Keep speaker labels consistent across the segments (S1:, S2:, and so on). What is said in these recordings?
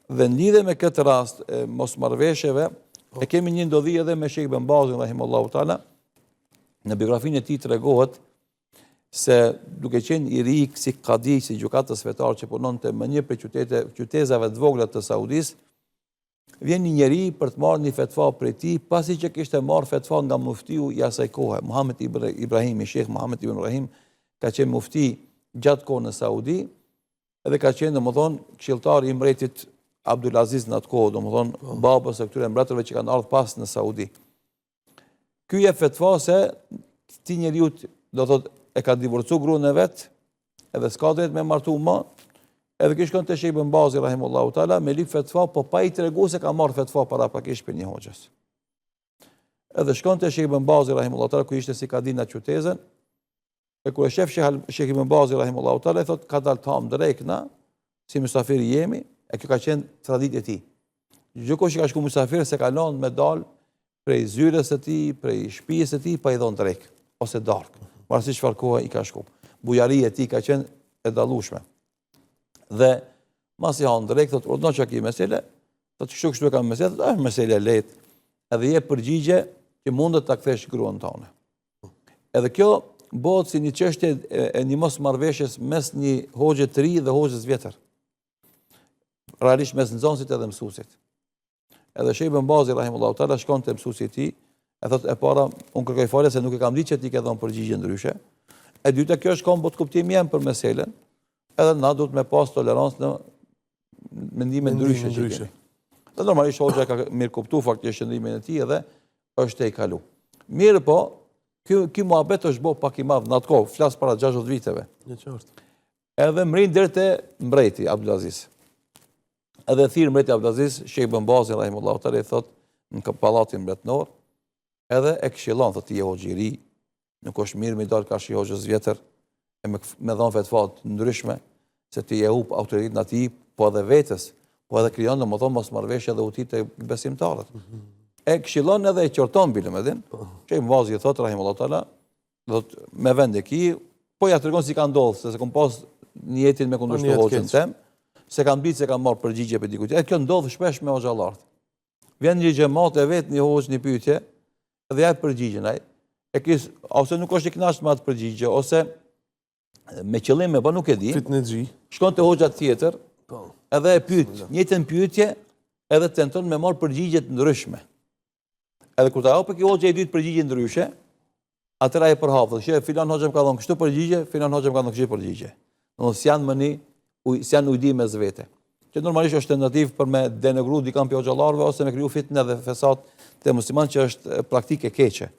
S1: Dhe në lidhje me këtë rast, mosmarrëveshjeve, e kemi një ndodhi edhe me Sheikh Ben Bazin rahimahullahu taala. Në biografinë e tij tregohet se duke qenë i ri si kadi, si gjykatës fetar që punonte më një prej qyteteve të vogla të Saudisë, vjen një njeri për të marrë një fetva prej tij, pasi që kishte marrë fetva nga muftiu i asaj kohe, Muhammed Ibrahimi, Sheikh Muhammed ibn Ibrahim, ka qenë mufti gjatë kohë në Saudi, edhe ka qenë domethënë këshilltar i mbretit Abdulaziz në atë kohë, domethënë babës së këtyre mbretërve që kanë ardhur pas në Saudi. Ky jep fetva se ti njeriu do thotë e ka divorcu gruan e vet, edhe s'ka drejt me martu më, edhe kish shkon te Sheikh Ben Bazi rahimahullahu taala me lip fetva, po pa i tregu se ka marrë fetva para pakisht për një hoxhës. Edhe shkon te Sheikh Ben Bazi rahimahullahu taala ku ishte si kadi në qytetin, e kur e shef Sheikh Ben Bazi rahimahullahu taala thot ka dal tam drejt na, si mysafir jemi, e kjo ka qenë traditë e tij. Çdo kush që ka shku mysafir se ka lënë me dal prej zyrës së tij, prej shtëpisë së tij, pa i dhënë drejt ose darkë. Marrësi çfarë kohë i ka shku. Bujaria e tij ka qenë e dallueshme. Dhe mas i hanë drejt, thot, ordno që ki mesele, thot, kështu e kam mesele, thot, është mesele lehtë, edhe je përgjigje që mundet ta kthesh gruan tone. Edhe kjo bëhet si një çështje e një mosmarrëveshjes mes një hoxhe të ri dhe hoxhës vjetër. Realisht mes nxënësit edhe mësuesit. Edhe Sheikh Ben Bazi rahimahullahu taala shkon te mësuesi i tij, e thot e para, unë kërkoj falje se nuk e kam ditë që ti ke dhënë përgjigje ndryshe. E dyta, kjo është kombot kuptimi jam për meselen, edhe na duhet me pas tolerancë në mendime ndryshe që kemi. Dhe normalisht hoxha ka mirë kuptu faktikisht qëndrimin e tij edhe është e i kalu. Mirë po, ky muhabet është bërë pak i madh në atë kohë, flas para 60 viteve.
S2: Në qartë.
S1: Edhe mrin deri te mbreti Abdulaziz. Edhe thirr mbreti Abdulaziz, Sheikh Ben Bazi rahimahullahu taala i thot në pallatin mbretëror, edhe e këshillon, thot ti je hoxh i ri, nuk është mirë me dal kash i hoxhës vjetër, e me dhënë fetva të ndryshme, se ti e humb autoritetin atij, po edhe vetes, po edhe krijon domethënë mosmarrëveshje dhe udhëtit të besimtarët. E këshillon edhe e qorton bilumedin. Sheikh Bazi i thot rahimahullahu taala, thot me vend e ki, po ja tregon si ka ndodhur, se kam pas një jetin me kundërshtu hoxhën tem, se kam ditë se kam marrë përgjigje për dikujt. E kjo ndodh shpesh me hoxhallarët. Vjen një xhamat e vet, një hoxh, një pyetje, dhe jap përgjigjen ai. Ose nuk është i kënaqur me atë përgjigje, ose me qëllim, po nuk e di.
S2: Fitnexhi.
S1: Shkon te hoxha tjetër, edhe e pyet, njëjtën pyetje, edhe tenton me marr përgjigje të ndryshme. Edhe kur ta hapë kjo hoxha i dytë përgjigje ndryshe, atëra e përhapet. Që filan hoxha më ka dhënë kështu përgjigje, filan hoxha më ka dhënë kështu përgjigje. Domethënë janë më janë ujdi mes vete. Që normalisht është tentativë për me denegru dikam për hoxhallarëve ose me kriju fitnë dhe fesat të musliman që është praktikë e keqe.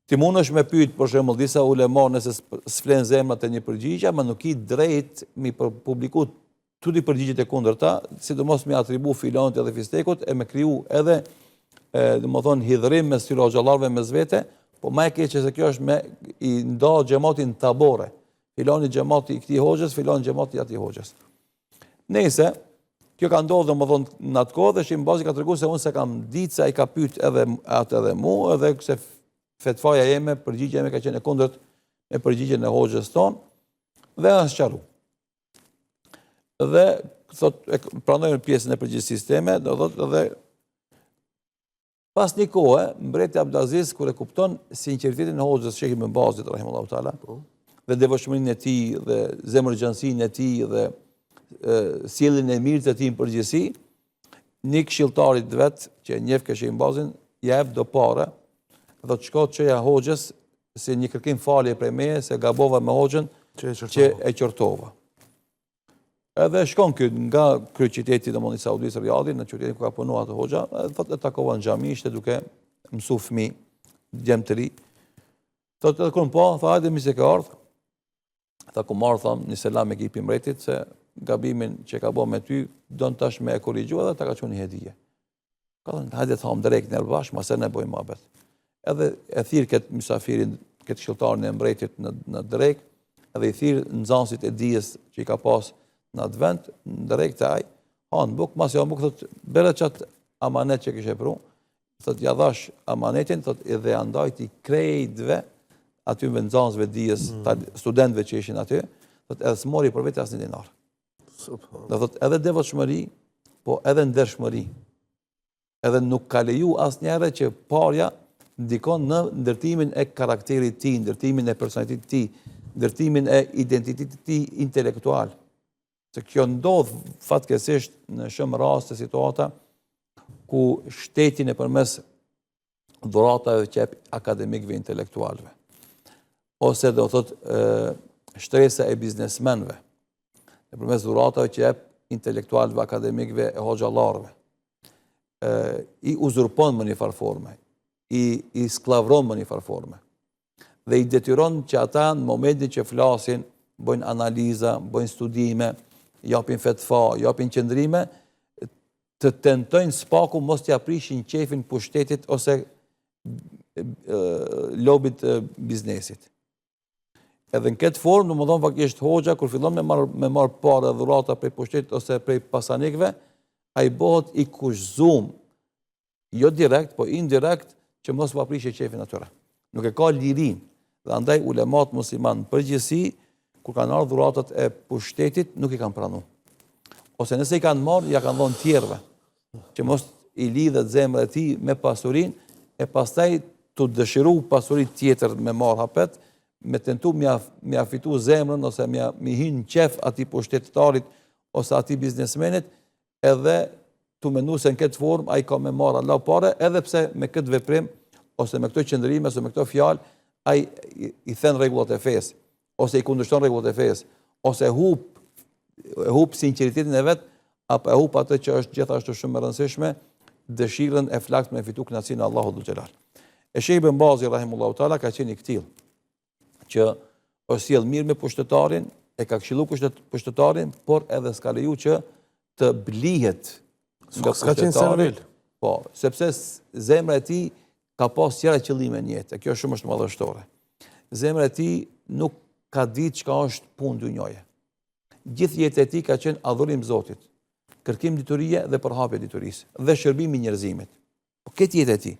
S1: Ti mundesh me pyet për shembull disa ulema nëse s'flen zemrat e një përgjigje, ama nuk i drejt mi publiku tuti përgjigjet e kundërta, sidomos me atribu filanit edhe fistekut e me kriju edhe domethënë hidhrim mes tyre hoxhallarëve mes vete, po më e keqe se kjo është me i nda xhamatin tabore. Filani xhamati i këtij hoxhës, filani xhamati i atij hoxhës. Nëse kjo ka ndodhur domethënë në atë kohë dhe Sheikh Bazi ka treguar se unë se kam ditë se ai ka pyet edhe atë edhe mua, edhe se fetvaja jeme, përgjigjja jeme ka qenë e kundërt me përgjigjen e hoxhës ton dhe as qaru. Dhe thot e pranojnë pjesën e përgjegjësisë time, do thotë edhe pas një kohe, mbreti Abdulaziz kur e kupton sinqeritetin e hoxhës Sheikh Ben Bazit rahimahullahu taala, dhe devotshmërinë e tij dhe zemërgjansinë e tij dhe sjelljen e mirë të tij në përgjithësi, një këshilltarit vet që e njeh Sheikh Ben Bazin, ja jep do parë, do të shkojë çoja hoxhës se një kërkim falje prej meje se gabova me hoxhën që e qortova. Edhe shkon ky nga kryeqyteti domosdoshmë i Saudisë Riyadit në qytetin ku ka punuar atë hoxha, thotë e takova në xhami, ishte duke mësuar fëmijë, djem të ri. Thotë kur po, tha hajde mi se ka ardhur. Tha ku marr tham një selam ekipit mbretit se gabimin që ka bërë me ty don tash me e korrigjua dhe ta ka çuar një hedhje. Ka thënë hajde tham drejt në bash, mos e ne bëjmë mohabet. Edhe e thirr këtë mysafirin, këtë këshilltarin e mbretit në drejt, edhe i thirr nxënësit e dijes që i ka pas në atë vend, në drejt ai, han buk, mas ja buk thotë bëra çat amanet që kishe pru, thotë ja dhash amanetin, thotë edhe ja ndajti krejtve aty me nxënësve dijes, studentëve që ishin aty, thotë edhe s'mori për vetë asnjë dinar. Do thotë edhe devotshmëri, po edhe ndershmëri. Edhe nuk ka leju asnjëherë që parja ndikon në ndërtimin e karakterit ti, ndërtimin e personalitetit ti, ndërtimin e identitetit ti intelektual. Se kjo ndodh fatkeqësisht në shumë raste situata ku shteti nëpërmes dhuratave që jep akademikëve intelektualëve, ose do thotë shtresa e biznesmenëve, nëpërmes dhuratave që jep intelektualëve, akademikëve e hoxhallarëve, i uzurpon më një farë forme, i sklavron më një farë forme, dhe i detyron që ata në momentin që flasin, bëjnë analiza, bëjnë studime, japin fetva, japin qëndrime, të tentojnë spaku mos t'ja prishin qefin pushtetit ose lobit biznesit. Edhe në këtë formë, në më thonë faktisht hoxha, kur fillon me marë parë dhe dhurata prej pushtetit ose prej pasanikve, a i bëhet i kushzum, jo direkt, po indirekt, që mos pa prishe qefin atyre. Nuk e ka lirin, dhe andaj ulemat musliman në përgjithësi, kur kanë ardhur dhuratat e pushtetit, nuk i kanë pranu. Ose nëse i kanë marrë, ja kanë dhonë tjerëve, që mos i lidhet zemra e tij me pasurinë, e pastaj të dëshiru pasurit tjetër me marrë hapet, me tentu me fitu zemrën, ose me hynë qef ati pushtetarit, ose ati biznesmenit, edhe të mendu se në këtë formë, a i ka me marrë Allah pare, edhe pse me këtë veprim, ose me këto qëndrime, ose me këto fjalë, a i thënë rregullat e fesë, ose i kundërshton rregullat e fesë, ose hup sinqeritetin e vetë, apo e hup atë që është gjithashtu shumë e rëndësishme, dëshirën e flakt me fitu kënaqësinë e Allahut dhul xhelal. E Sheikh Ibn Bazi rahimullahu taala ka qenë i këtill, që o sjell mirë me pushtetarin, e ka këshillu pushtetarin, por edhe s'ka leju që të blihet nga pushtetari. Po, sepse zemra e tij ka pas tjera qëllime në jetë, kjo shumë është madhështore. Zemra e tij nuk ka ditë çka është punë dunjoje. Gjithë jeta e tij ka qenë adhurim Zotit, kërkim diturie dhe përhapje diturisë, dhe shërbimi njerëzimit. Po këtë jetë e tij,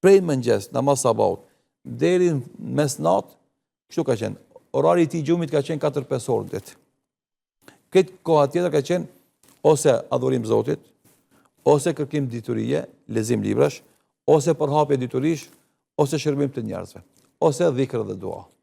S1: prej mëngjes, namaz sabahut, deri mesnatë, kështu ka qenë. Orari i tij gjumit ka qenë 4-5 orë në ditë. Këtë koha tjetër ka qenë ose adhurim Zotit, ose kërkim diturie, lexim librash, ose përhapje diturish, ose shërbim të njerëzve, ose dhikr dhe dua.